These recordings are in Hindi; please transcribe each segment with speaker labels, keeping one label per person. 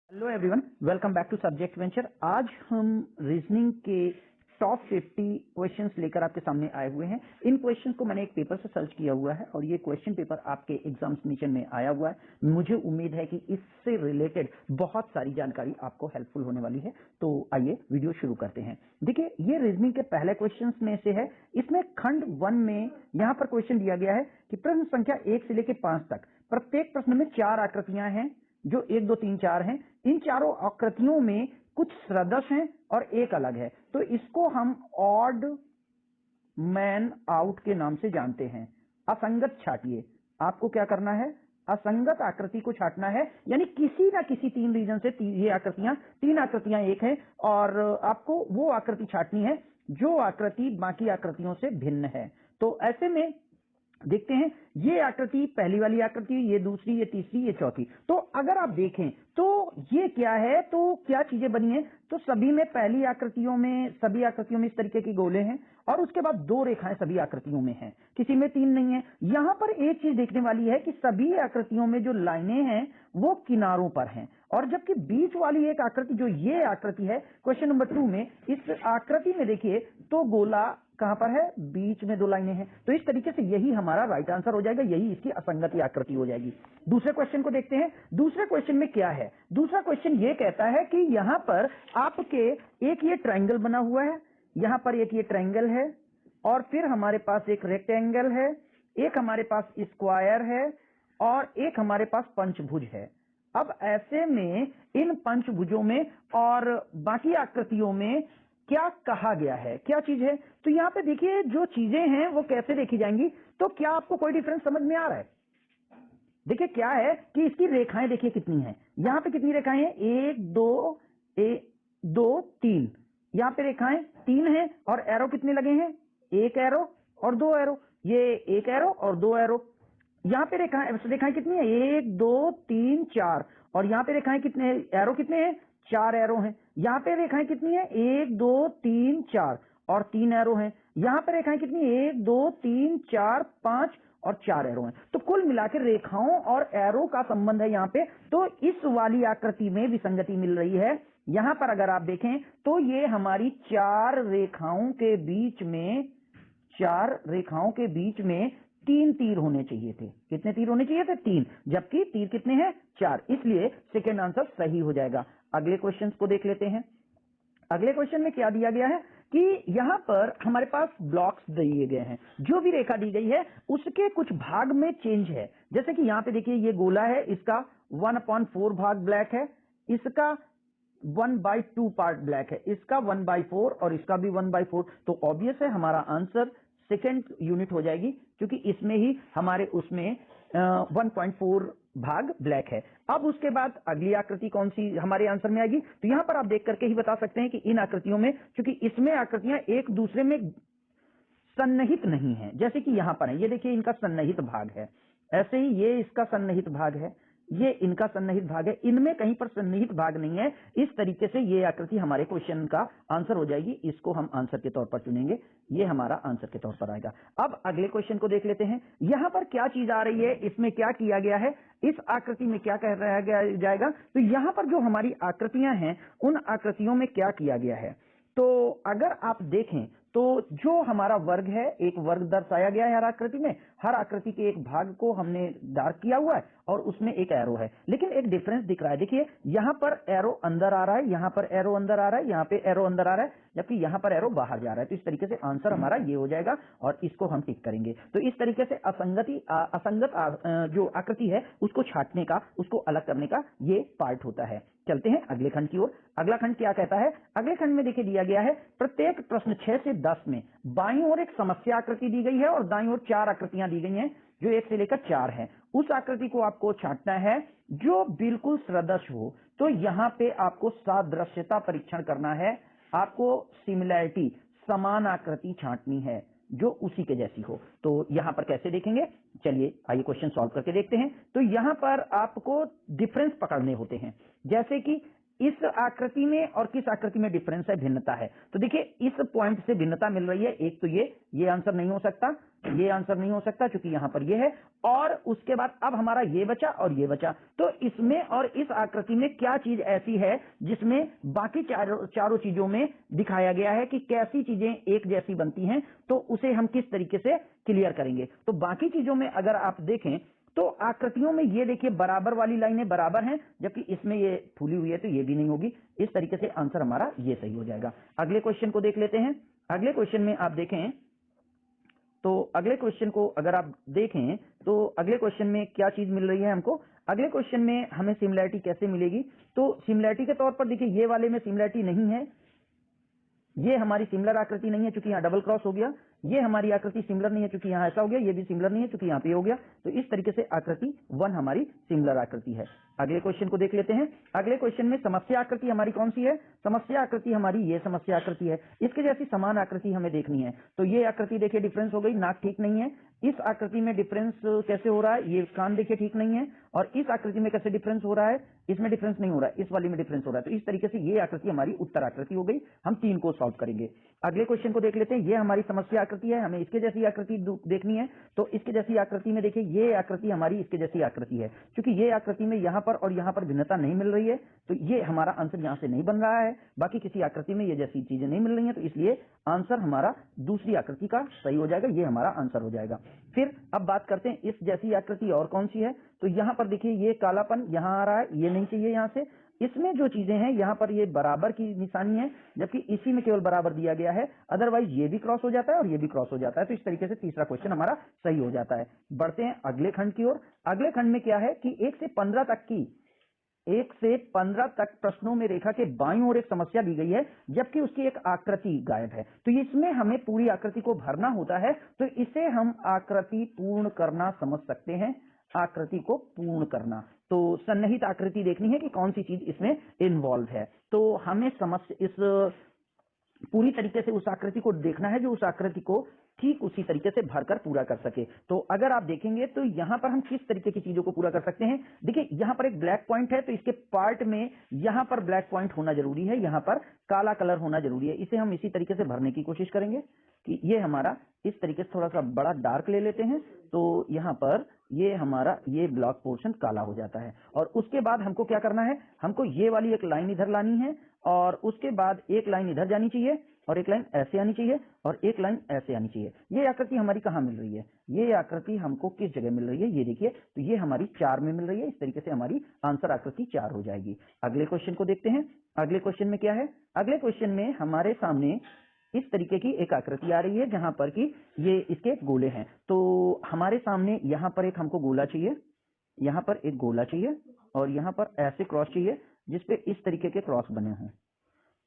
Speaker 1: Hello everyone, welcome back to subject venture. आज हम रीजनिंग के टॉप 50 क्वेश्चंस लेकर आपके सामने आए हुए हैं। इन क्वेश्चंस को मैंने एक पेपर से सर्च किया हुआ है और ये क्वेश्चन पेपर आपके एग्जाम सबमिशन में आया हुआ है। मुझे उम्मीद है कि इससे रिलेटेड बहुत सारी जानकारी आपको हेल्पफुल होने वाली है। तो आइए वीडियो शुरू करते हैं। देखिए, ये रीजनिंग के पहले क्वेश्चन में से है। इसमें खंड 1 में यहाँ पर क्वेश्चन दिया गया है कि प्रश्न संख्या 1 से लेकर 5 तक प्रत्येक प्रश्न में 4 आकृतियां हैं जो 1, 2, 3, 4 हैं। इन चारों आकृतियों में कुछ सदृश हैं और एक अलग है, तो इसको हम ऑड मैन आउट के नाम से जानते हैं। असंगत छाटिए। आपको क्या करना है? असंगत आकृति को छाटना है, यानी किसी ना किसी 3 रीजन से ये आकृतियां, 3 आकृतियां एक है और आपको वो आकृति छाटनी है जो आकृति बाकी आकृतियों से भिन्न है। तो ऐसे में देखते हैं, ये आकृति पहली वाली आकृति, ये दूसरी, ये तीसरी, ये चौथी। तो अगर आप देखें तो ये क्या है, तो क्या चीजें बनी हैं? तो सभी में पहली आकृतियों में, सभी आकृतियों में इस तरीके के गोले हैं और उसके बाद 2 रेखाएं सभी आकृतियों में हैं, किसी में 3 नहीं है। यहां पर एक चीज देखने वाली है कि सभी आकृतियों में जो लाइनें हैं वो किनारों पर हैं, और जबकि बीच वाली एक आकृति जो ये आकृति है क्वेश्चन नंबर 2 में, इस आकृति में देखिए तो गोला कहां पर है? बीच में 2 लाइनें हैं। तो इस तरीके से यही हमारा राइट आंसर हो जाएगा, यही इसकी असंगति आकृति हो जाएगी। दूसरे क्वेश्चन को देखते हैं। दूसरे क्वेश्चन में क्या है? दूसरा क्वेश्चन ये कहता है कि यहां पर आपके एक ये ट्रायंगल बना हुआ है, यहां पर एक ये ट्रायंगल है और फिर हमारे पास एक रेक्टेंगल है, एक हमारे पास स्क्वायर है और एक हमारे पास पंचभुज है। अब ऐसे में इन पंचभुजों में और बाकी आकृतियों में क्या कहा गया है, क्या चीज है? तो यहां पे देखिए जो चीजें हैं वो कैसे देखी जाएंगी। तो क्या आपको कोई डिफरेंस समझ में आ रहा है? देखिए क्या है कि इसकी रेखाएं देखिए कितनी हैं। यहां पे कितनी रेखाएं हैं? 1, 2, 3। यहां पे रेखाएं 3 हैं और एरो कितने लगे हैं? 1 एरो और 2 एरो। ये 1 एरो और 2 एरो। यहां पे रेखाएं कितनी है? 1, 2, 3, 4। और यहां पे रेखाएं कितने, एरो कितने हैं? 4 एरो हैं। यहां पे रेखाएं कितनी है? 1, 2, 3, 4 और 3 एरो हैं। यहां पे रेखाएं कितनी है? 1, 2, 3, 4, 5 और 4 एरो हैं। तो कुल मिलाकर रेखाओं और एरो का संबंध है यहां पे। तो इस वाली आकृति में विसंगति मिल रही है। यहां पर अगर आप देखें तो ये हमारी 4 रेखाओं के बीच में, 4 रेखाओं के बीच में 3 तीर होने चाहिए थे। कितने तीर होने चाहिए थे? 3, जबकि तीर कितने हैं? 4। इसलिए सेकेंड आंसर सही हो जाएगा। अगले क्वेश्चन को देख लेते हैं। अगले क्वेश्चन में क्या दिया गया है कि यहां पर हमारे पास ब्लॉक्स दिए गए हैं। जो भी रेखा दी गई है उसके कुछ भाग में चेंज है। जैसे कि यहां पे देखिए ये गोला है, इसका 1/4 भाग ब्लैक है, इसका 1/2 पार्ट ब्लैक है, इसका 1/4 और इसका भी 1/4। तो ऑब्वियस है हमारा आंसर सेकेंड यूनिट हो जाएगी, क्योंकि इसमें ही हमारे उसमें 1.4 भाग ब्लैक है। अब उसके बाद अगली आकृति कौन सी हमारे आंसर में आएगी? तो यहां पर आप देख करके ही बता सकते हैं कि इन आकृतियों में, क्योंकि इसमें आकृतियां एक दूसरे में सन्निहित नहीं है, जैसे कि यहां पर है, ये देखिए इनका सन्निहित भाग है, ऐसे ही ये इसका सन्निहित भाग है, ये इनका सन्निहित भाग है, इनमें कहीं पर सन्निहित भाग नहीं है। इस तरीके से ये आकृति हमारे क्वेश्चन का आंसर हो जाएगी। इसको हम आंसर के तौर पर चुनेंगे, ये हमारा आंसर के तौर पर आएगा। अब अगले क्वेश्चन को देख लेते हैं। यहां पर क्या चीज आ रही है, इसमें क्या किया गया है, इस आकृति में क्या कह रहा जाएगा? तो यहां पर जो हमारी आकृतियां हैं उन आकृतियों में क्या किया गया है? तो अगर आप देखें तो जो हमारा वर्ग है, एक वर्ग दर्शाया गया है हर आकृति में। हर आकृति के एक भाग को हमने डार्क किया हुआ है और उसमें एक एरो है, लेकिन एक डिफरेंस दिख रहा है। देखिए यहां पर एरो अंदर आ रहा है, यहां पर एरो अंदर आ रहा है, यहां पे एरो अंदर आ रहा है, जबकि यहां पर एरो बाहर जा रहा है। तो इस तरीके से आंसर हमारा ये हो जाएगा और इसको हम टिक करेंगे। तो इस तरीके से असंगत जो आकृति है उसको छाटने का, उसको अलग करने का ये पार्ट होता है। चलते हैं अगले खंड की ओर। अगला खंड क्या कहता है? अगले खंड में देखिए दिया गया है प्रत्येक प्रश्न 6 से 10 में बाईं ओर एक समस्या आकृति दी गई है और दाईं ओर 4 आकृतियां दी गई हैं जो 1 से लेकर 4 है। उस आकृति को आपको छांटना है जो बिल्कुल सदृश हो। तो यहां पे आपको सादृश्यता परीक्षण करना है, आपको सिमिलैरिटी, समान आकृति छांटनी है जो उसी के जैसी हो। तो यहां पर कैसे देखेंगे? चलिए आइए क्वेश्चन सॉल्व करके देखते हैं। तो यहां पर आपको डिफरेंस पकड़ने होते हैं, जैसे कि इस आकृति में और किस आकृति में डिफरेंस है, भिन्नता है। तो देखिए इस पॉइंट से भिन्नता मिल रही है। एक तो ये आंसर नहीं हो सकता, ये आंसर नहीं हो सकता क्योंकि यहां पर ये है, और उसके बाद अब हमारा ये बचा और ये बचा। तो इसमें और इस आकृति में क्या चीज ऐसी है जिसमें बाकी चारों चीजों में दिखाया गया है कि कैसी चीजें एक जैसी बनती हैं, तो उसे हम किस तरीके से क्लियर करेंगे। तो बाकी चीजों में अगर आप देखें तो आकृतियों में ये देखिए बराबर वाली लाइनें बराबर हैं, जबकि इसमें ये फूली हुई है तो ये भी नहीं होगी। इस तरीके से आंसर हमारा ये सही हो जाएगा। अगले क्वेश्चन को देख लेते हैं। अगले क्वेश्चन में आप देखें तो अगले क्वेश्चन को अगर आप देखें तो अगले क्वेश्चन में क्या चीज मिल रही है हमको। अगले क्वेश्चन में हमें सिमिलैरिटी कैसे मिलेगी, तो सिमिलैरिटी के तौर पर देखिए ये वाले में सिमिलैरिटी नहीं है, ये हमारी सिमिलर आकृति नहीं है क्योंकि यहाँ डबल क्रॉस हो गया। ये हमारी आकृति सिमिलर नहीं है क्योंकि यहाँ ऐसा हो गया। ये भी सिमिलर नहीं है क्योंकि यहाँ पे हो गया। तो इस तरीके से आकृति 1 हमारी सिमिलर आकृति है। अगले क्वेश्चन को देख लेते हैं। अगले क्वेश्चन में समस्या आकृति हमारी कौन सी है, समस्या आकृति हमारी ये समस्या आकृति है। इसके जैसी समान आकृति हमें देखनी है। तो ये आकृति देखिए डिफरेंस हो गई, नाक ठीक नहीं है। इस आकृति में डिफरेंस कैसे हो रहा है, ये कान देखिए ठीक नहीं है, और इस आकृति में कैसे डिफरेंस हो रहा है, इसमें डिफरेंस नहीं हो रहा है, इस वाली में डिफरेंस हो रहा है। तो इस तरीके से ये आकृति हमारी उत्तर आकृति हो गई। हम 3 को सॉल्व करेंगे। अगले क्वेश्चन को देख लेते हैं। ये हमारी समस्या आकृति है, हमें इसके जैसी आकृति देखनी है। तो इसके जैसी आकृति में देखिए ये आकृति हमारी इसके जैसी आकृति है। क्योंकि ये आकृति में यहां पर और यहां पर भिन्नता नहीं मिल रही है, तो ये हमारा आंसर यहां से नहीं बन रहा है। बाकी किसी आकृति में ये जैसी चीजें नहीं मिल रही हैं, तो इसलिए आंसर हमारा दूसरी आकृति का सही हो जाएगा। ये हमारा आंसर हो जाएगा। फिर अब बात करते हैं इस जैसी आकृति और कौन सी है। तो यहां पर देखिए ये कालापन यहां आ रहा है, ये नहीं चाहिए यहां से। इसमें जो चीजें हैं यहां पर ये बराबर की निशानी है, जबकि इसी में केवल बराबर दिया गया है, अदरवाइज ये भी क्रॉस हो जाता है और ये भी क्रॉस हो जाता है। तो इस तरीके से तीसरा क्वेश्चन हमारा सही हो जाता है। बढ़ते हैं अगले खंड की ओर। अगले खंड में क्या है कि 1 से 15 तक प्रश्नों में रेखा के बाईं ओर एक समस्या दी गई है, जबकि उसकी एक आकृति गायब है। तो इसमें हमें पूरी आकृति को भरना होता है। तो इसे हम आकृति पूर्ण करना समझ सकते हैं। आकृति को पूर्ण करना, तो सन्निहित आकृति देखनी है कि कौन सी चीज इसमें इन्वॉल्व है। तो हमें इस पूरी तरीके से उस आकृति को देखना है जो उस आकृति को ठीक उसी तरीके से भरकर पूरा कर सके। तो अगर आप देखेंगे तो यहां पर हम किस तरीके की चीजों को पूरा कर सकते हैं। देखिए यहां पर एक ब्लैक पॉइंट है, तो इसके पार्ट में यहां पर ब्लैक पॉइंट होना जरूरी है, यहां पर काला कलर होना जरूरी है। इसे हम इसी तरीके से भरने की कोशिश करेंगे कि ये हमारा इस तरीके से थोड़ा सा बड़ा डार्क ले लेते हैं। तो यहां पर ये हमारा ये ब्लॉक पोर्शन काला हो जाता है। और उसके बाद हमको क्या करना है, हमको ये वाली एक लाइन इधर लानी है, और उसके बाद एक लाइन इधर जानी चाहिए, और एक लाइन ऐसे आनी चाहिए, और एक लाइन ऐसे आनी चाहिए। ये आकृति हमारी कहाँ मिल रही है, ये आकृति हमको किस जगह मिल रही है, ये देखिए। तो ये हमारी 4 में मिल रही है। इस तरीके से हमारी आंसर आकृति 4 हो जाएगी। अगले क्वेश्चन को देखते हैं। अगले क्वेश्चन में क्या है, अगले क्वेश्चन में हमारे सामने इस तरीके की एक आकृति आ रही है जहां पर कि ये इसके गोले हैं। तो हमारे सामने यहां पर एक हमको गोला चाहिए, यहां पर एक गोला चाहिए, और यहां पर ऐसे क्रॉस चाहिए जिसपे इस तरीके के क्रॉस बने हों।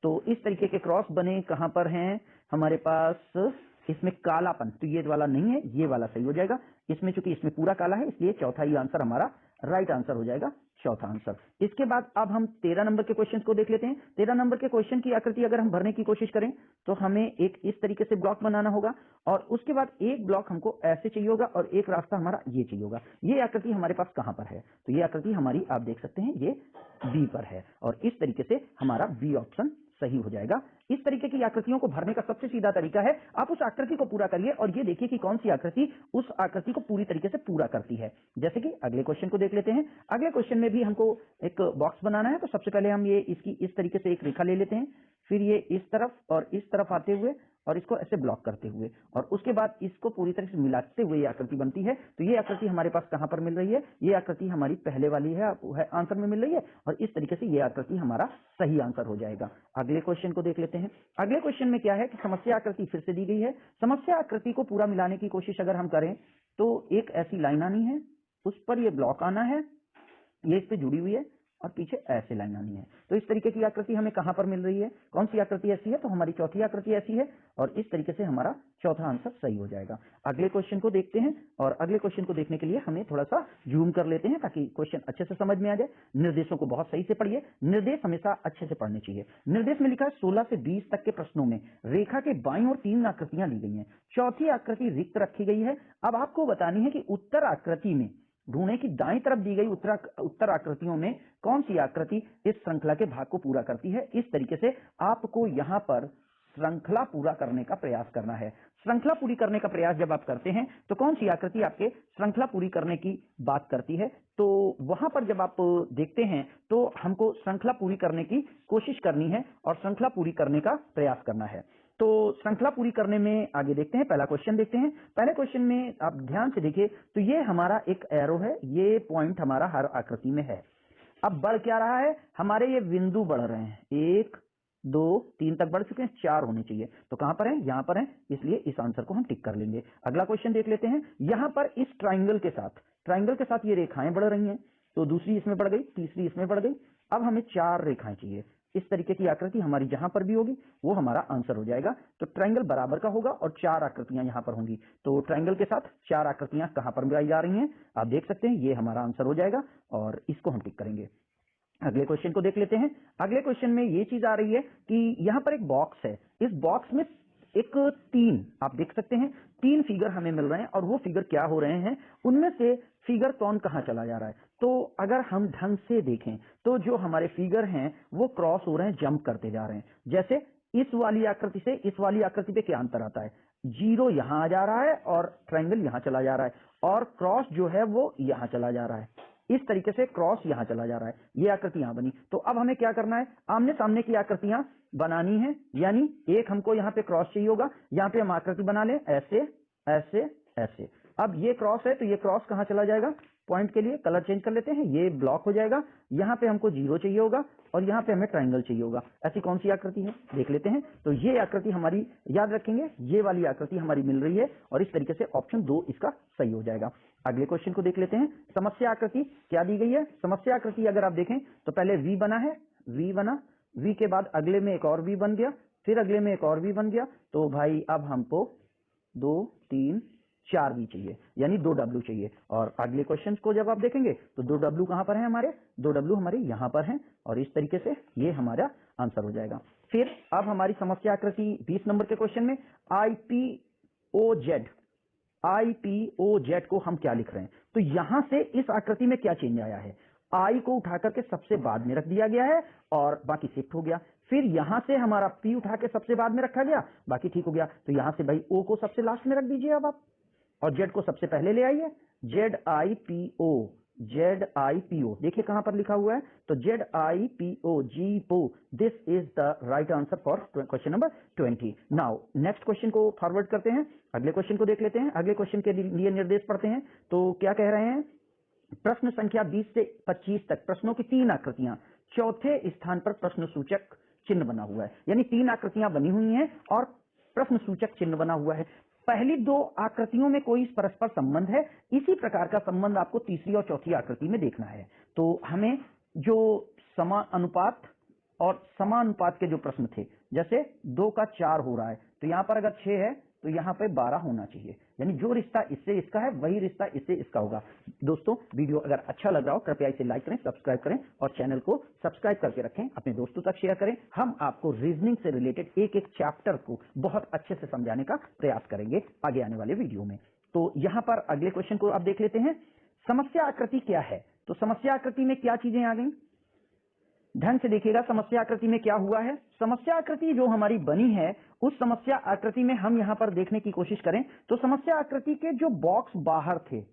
Speaker 1: तो इस तरीके के क्रॉस बने कहां पर हैं हमारे पास, इसमें कालापन, तो ये वाला नहीं है, ये वाला सही हो जाएगा। इसमें चूंकि इसमें पूरा काला है, इसलिए चौथा ही आंसर हमारा राइट आंसर हो जाएगा, चौथा आंसर। इसके बाद अब हम 13 नंबर के क्वेश्चन को देख लेते हैं। 13 नंबर के क्वेश्चन की आकृति अगर हम भरने की कोशिश करें तो हमें एक इस तरीके से ब्लॉक बनाना होगा, और उसके बाद एक ब्लॉक हमको ऐसे चाहिए होगा, और एक रास्ता हमारा ये चाहिए होगा। ये आकृति हमारे पास कहां पर है, तो ये आकृति हमारी आप देख सकते हैं ये बी पर है, और इस तरीके से हमारा बी ऑप्शन सही हो जाएगा। इस तरीके की आकृतियों को भरने का सबसे सीधा तरीका है, आप उस आकृति को पूरा करिए और ये देखिए कि कौन सी आकृति उस आकृति को पूरी तरीके से पूरा करती है। जैसे कि अगले क्वेश्चन को देख लेते हैं। अगले क्वेश्चन में भी हमको एक बॉक्स बनाना है। तो सबसे पहले हम ये इसकी इस तरीके से एक रेखा ले लेते हैं, फिर ये इस तरफ और इस तरफ आते हुए और इसको ऐसे ब्लॉक करते हुए, और उसके बाद इसको पूरी तरह से मिलाते हुए ये आकृति बनती है। तो ये आकृति हमारे पास कहां पर मिल रही है, ये आकृति हमारी पहले वाली है आंसर में मिल रही है, और इस तरीके से ये आकृति हमारा सही आंसर हो जाएगा। अगले क्वेश्चन को देख लेते हैं। अगले क्वेश्चन में क्या है कि समस्या आकृति फिर से दी गई है। समस्या आकृति को पूरा मिलाने की कोशिश अगर हम करें तो एक ऐसी लाइन आनी है, उस पर ये ब्लॉक आना है, ये इस पे जुड़ी हुई है, और पीछे ऐसे लाइन आनी है। तो इस तरीके की आकृति हमें कहां पर मिल रही है, कौन सी आकृति ऐसी है, तो हमारी चौथी आकृति ऐसी है, और इस तरीके से हमारा चौथा आंसर सही हो जाएगा। अगले क्वेश्चन को देखते हैं, और अगले क्वेश्चन को देखने के लिए हमें थोड़ा सा जूम कर लेते हैं ताकि क्वेश्चन अच्छे से समझ में आ जाए। निर्देशों को बहुत सही से पढ़िए, निर्देश हमेशा अच्छे से पढ़ने चाहिए। निर्देश में लिखा है 16 से 20 तक के प्रश्नों में रेखा के बाईं ओर 3 आकृतियां ली गई हैं, चौथी आकृति रिक्त रखी गई है। अब आपको बतानी है कि उत्तर आकृति में ढूंढें कि दाईं तरफ दी गई उत्तर आकृतियों में कौन सी आकृति इस श्रृंखला के भाग को पूरा करती है। इस तरीके से आपको यहां पर श्रृंखला पूरा करने का प्रयास करना है। श्रृंखला पूरी करने का प्रयास जब आप करते हैं तो कौन सी आकृति आपके श्रृंखला पूरी करने की बात करती है, तो वहां पर जब आप देखते हैं तो हमको श्रृंखला पूरी करने की कोशिश करनी है और श्रृंखला पूरी करने का प्रयास करना है। तो श्रृंखला पूरी करने में आगे देखते हैं, पहला क्वेश्चन देखते हैं। पहले क्वेश्चन में आप ध्यान से देखिए तो ये हमारा एक एरो है, ये पॉइंट हमारा हर आकृति में है। अब बढ़ क्या रहा है, हमारे ये बिंदु बढ़ रहे हैं, 1 2 3 तक बढ़ चुके हैं, 4 होने चाहिए, तो कहां पर है, यहां पर है, इसलिए इस आंसर को हम टिक कर लेंगे। अगला क्वेश्चन देख लेते हैं। यहां पर इस ट्राइंगल के साथ ये रेखाएं बढ़ रही हैं, तो दूसरी इसमें बढ़ गई, तीसरी इसमें बढ़ गई। अब हमें 4 रेखाएं चाहिए। इस तरीके की आकृति हमारी जहां पर भी होगी वो हमारा आंसर हो जाएगा। तो ट्राइंगल बराबर का होगा और 4 आकृतियां यहां पर होंगी। तो ट्राइंगल के साथ 4 आकृतियां कहां पर आई जा रही हैं, आप देख सकते हैं, ये हमारा आंसर हो जाएगा और इसको हम टिक करेंगे। अगले क्वेश्चन को देख लेते हैं। अगले क्वेश्चन में ये चीज आ रही है कि यहां पर एक बॉक्स है, इस बॉक्स में एक 3 आप देख सकते हैं, 3 फिगर हमें मिल रहे हैं और वो फिगर क्या हो रहे हैं, उनमें से फिगर कौन कहां चला जा रहा है। तो अगर हम ढंग से देखें तो जो हमारे फिगर हैं वो क्रॉस हो रहे हैं, जंप करते जा रहे हैं। जैसे इस वाली आकृति से इस वाली आकृति पे क्या अंतर आता है, 0 यहां आ जा रहा है और ट्राइंगल यहां चला जा रहा है और क्रॉस जो है वो यहां चला जा रहा है। इस तरीके से क्रॉस यहां चला जा रहा है, ये आकृति यहां बनी। तो अब हमें क्या करना है, आमने सामने की आकृतियां बनानी है, यानी एक हमको यहां पे क्रॉस चाहिए होगा, यहां पे हम आकृति बना लें ऐसे ऐसे ऐसे। अब ये क्रॉस है तो ये क्रॉस कहां चला जाएगा, पॉइंट के लिए कलर चेंज कर लेते हैं, ये ब्लॉक हो जाएगा। यहां पे हमको 0 चाहिए होगा और यहां पे हमें ट्राइंगल चाहिए होगा। ऐसी कौन सी आकृति है देख लेते हैं। तो ये आकृति हमारी, याद रखेंगे, ये वाली आकृति हमारी मिल रही है और इस तरीके से ऑप्शन 2 इसका सही हो जाएगा। अगले क्वेश्चन को देख लेते हैं। समस्या आकृति क्या दी गई है। समस्या आकृति अगर आप देखें तो पहले वी बना है, वी बना, वी के बाद अगले में एक और वी बन गया, फिर अगले में एक और वी बन गया। तो भाई अब हमको 2 3 4 वी चाहिए, यानी 2 डब्ल्यू चाहिए। और अगले क्वेश्चन को जब आप देखेंगे तो 2 डब्ल्यू कहां पर है, हमारे 2 डब्ल्यू हमारे यहां पर हैं और इस तरीके से ये हमारा आंसर हो जाएगा। फिर अब हमारी समस्या आकृति 20 नंबर के क्वेश्चन में आईपीओजेड को हम क्या लिख रहे हैं। तो यहां से इस आकृति में क्या चेंज आया है, आई को उठा करके सबसे बाद में रख दिया गया है और बाकी शिफ्ट हो गया। फिर यहां से हमारा पी उठा के सबसे बाद में रखा गया, बाकी ठीक हो गया। तो यहां से भाई ओ को सबसे लास्ट में रख दीजिए अब आप, और जेड को सबसे पहले ले आइए, ZIPO देखिए कहां पर लिखा हुआ है। तो ZIPO जीपो, this is the right answer for question number 20। Now next question को फॉरवर्ड करते हैं, अगले क्वेश्चन को देख लेते हैं। अगले क्वेश्चन के लिए निर्देश पढ़ते हैं। तो क्या कह रहे हैं, प्रश्न संख्या 20 से 25 तक प्रश्नों की 3 आकृतियां, चौथे स्थान पर प्रश्न सूचक चिन्ह बना हुआ है, यानी 3 आकृतियां बनी हुई हैं और प्रश्न सूचक चिन्ह बना हुआ है। पहली 2 आकृतियों में कोई परस्पर संबंध है, इसी प्रकार का संबंध आपको तीसरी और चौथी आकृति में देखना है। तो हमें जो समानुपात और समानुपात के जो प्रश्न थे, जैसे 2 का 4 हो रहा है तो यहां पर अगर 6 है तो यहां पे 12 होना चाहिए, यानी जो रिश्ता इससे इसका है वही रिश्ता इससे इसका होगा। दोस्तों वीडियो अगर अच्छा लग रहा हो कृपया इसे लाइक करें, सब्सक्राइब करें और चैनल को सब्सक्राइब करके रखें, अपने दोस्तों तक शेयर करें। हम आपको रीजनिंग से रिलेटेड एक एक चैप्टर को बहुत अच्छे से समझाने का प्रयास करेंगे आगे आने वाले वीडियो में। तो यहां पर अगले क्वेश्चन को आप देख लेते हैं। समस्या आकृति क्या है, तो समस्या आकृति में क्या चीजें आ गई, ढंग से देखिएगा। समस्या आकृति में क्या हुआ है, समस्या आकृति जो हमारी बनी है उस समस्या आकृति में हम यहां पर देखने की कोशिश करें तो समस्या आकृति के जो बॉक्स बाहर थे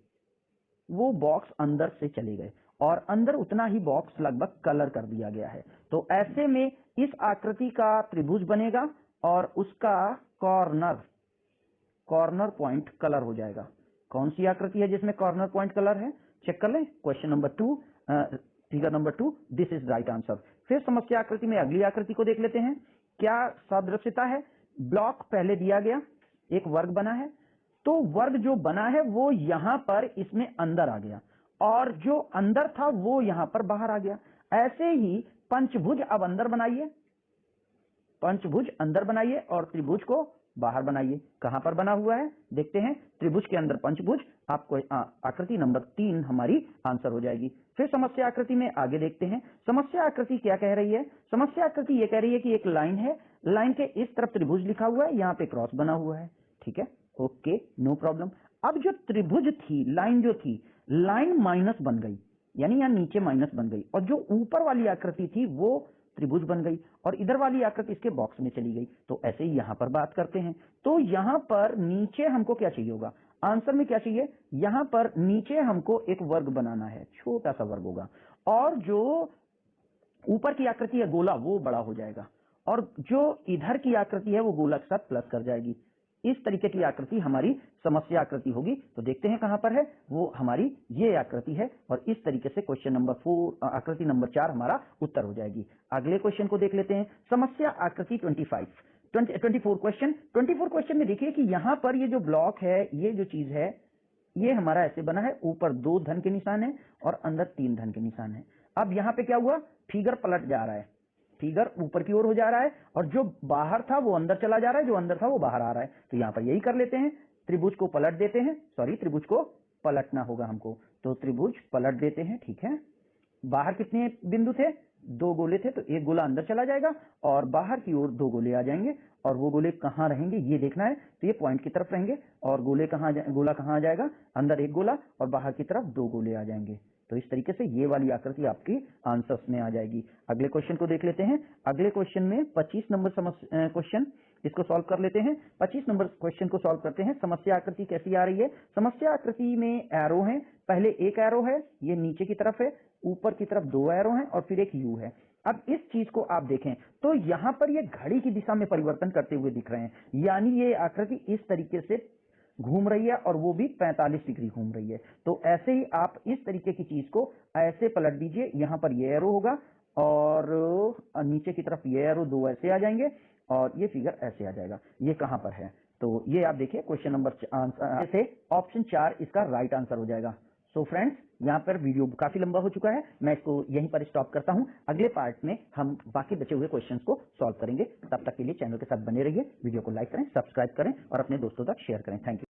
Speaker 1: वो बॉक्स अंदर से चले गए और अंदर उतना ही बॉक्स लगभग कलर कर दिया गया है। तो ऐसे में इस आकृति का त्रिभुज बनेगा और उसका कॉर्नर पॉइंट कलर हो जाएगा। कौन सी आकृति है जिसमें कॉर्नर पॉइंट कलर है, चेक कर लें। Question number 2, figure number 2, this is right answer. फिर समस्या आकृति में अगली आकृति को देख लेते हैं। क्या सादृश्यता है, ब्लॉक पहले दिया गया, एक वर्ग बना है, तो वर्ग जो बना है वो यहां पर इसमें अंदर आ गया और जो अंदर था वो यहां पर बाहर आ गया। ऐसे ही पंचभुज अब अंदर बनाइए, पंचभुज अंदर बनाइए और त्रिभुज को बाहर बनाइए। कहां पर बना हुआ है देखते हैं, त्रिभुज के अंदर पंचभुज, आपको आकृति नंबर 3 हमारी आंसर हो जाएगी। फिर समस्या आकृति में आगे देखते हैं। समस्या आकृति क्या कह रही है, समस्या आकृति ये कह रही है कि एक लाइन है, लाइन के इस तरफ त्रिभुज लिखा हुआ है, यहाँ पे क्रॉस बना हुआ है, ठीक है, ओके, नो प्रॉब्लम। अब जो त्रिभुज थी, लाइन जो थी, लाइन माइनस बन गई, यानी यहां नीचे माइनस बन गई, और जो ऊपर वाली आकृति थी वो त्रिभुज बन गई, और इधर वाली आकृति इसके बॉक्स में चली गई। तो ऐसे ही यहां पर बात करते हैं। तो यहां पर नीचे हमको क्या चाहिए होगा, आंसर में क्या चाहिए, यहां पर नीचे हमको एक वर्ग बनाना है, छोटा सा वर्ग होगा, और जो ऊपर की आकृति है गोला वो बड़ा हो जाएगा, और जो इधर की आकृति है वो गोला के साथ प्लस कर जाएगी। इस तरीके की आकृति हमारी समस्या आकृति होगी। तो देखते हैं कहां पर है, वो हमारी ये आकृति है, और इस तरीके से क्वेश्चन नंबर 4 आकृति नंबर 4 हमारा उत्तर हो जाएगी। अगले क्वेश्चन को देख लेते हैं, समस्या आकृति 24 क्वेश्चन में देखिए कि यहां पर ये जो ब्लॉक है, ये जो चीज है, ये हमारा ऐसे बना है, ऊपर 2 धन के निशान है और अंदर 3 धन के निशान है। अब यहां पे क्या हुआ, फिगर पलट जा रहा है, फिगर ऊपर की ओर हो जा रहा है, और जो बाहर था वो अंदर चला जा रहा है, जो अंदर था वो बाहर आ रहा है। तो यहां पर यही कर लेते हैं, त्रिभुज को पलट देते हैं, सॉरी त्रिभुज को पलटना होगा हमको, तो त्रिभुज पलट देते हैं, ठीक है। बाहर कितने बिंदु थे, 2 गोले थे, तो एक गोला अंदर चला जाएगा और बाहर की ओर 2 गोले आ जाएंगे, और वो गोले कहाँ रहेंगे ये देखना है। तो ये पॉइंट की तरफ रहेंगे, और गोला कहाँ आ जाएगा, अंदर एक गोला और बाहर की तरफ 2 गोले आ जाएंगे। तो इस तरीके से ये वाली आकृति आपकी आंसर्स में आ जाएगी। अगले क्वेश्चन को देख लेते हैं। अगले क्वेश्चन में 25 नंबर क्वेश्चन, इसको सॉल्व कर लेते हैं। 25 नंबर क्वेश्चन को सॉल्व करते हैं। समस्या आकृति कैसी आ रही है, समस्या आकृति में एरो है, पहले एक एरो है, ये नीचे की तरफ है, ऊपर की तरफ 2 एरो हैं, और फिर एक यू है। अब इस चीज को आप देखें तो यहां पर ये घड़ी की दिशा में परिवर्तन करते हुए दिख रहे हैं, यानी ये आकृति इस तरीके से घूम रही है, और वो भी 45 डिग्री घूम रही है। तो ऐसे ही आप इस तरीके की चीज को ऐसे पलट दीजिए, यहां पर ये एरो होगा, और नीचे की तरफ ये एरो 2 ऐसे आ जाएंगे, और ये फिगर ऐसे आ जाएगा। ये कहां पर है, तो ये आप देखिए क्वेश्चन नंबर आंसर से ऑप्शन 4 इसका राइट आंसर हो जाएगा। सो फ्रेंड्स, यहाँ पर वीडियो काफी लंबा हो चुका है, मैं इसको यहीं पर स्टॉप करता हूं। अगले पार्ट में हम बाकी बचे हुए क्वेश्चंस को सॉल्व करेंगे। तब तक के लिए चैनल के साथ बने रहिए, वीडियो को लाइक करें, सब्सक्राइब करें और अपने दोस्तों तक शेयर करें। Thank you.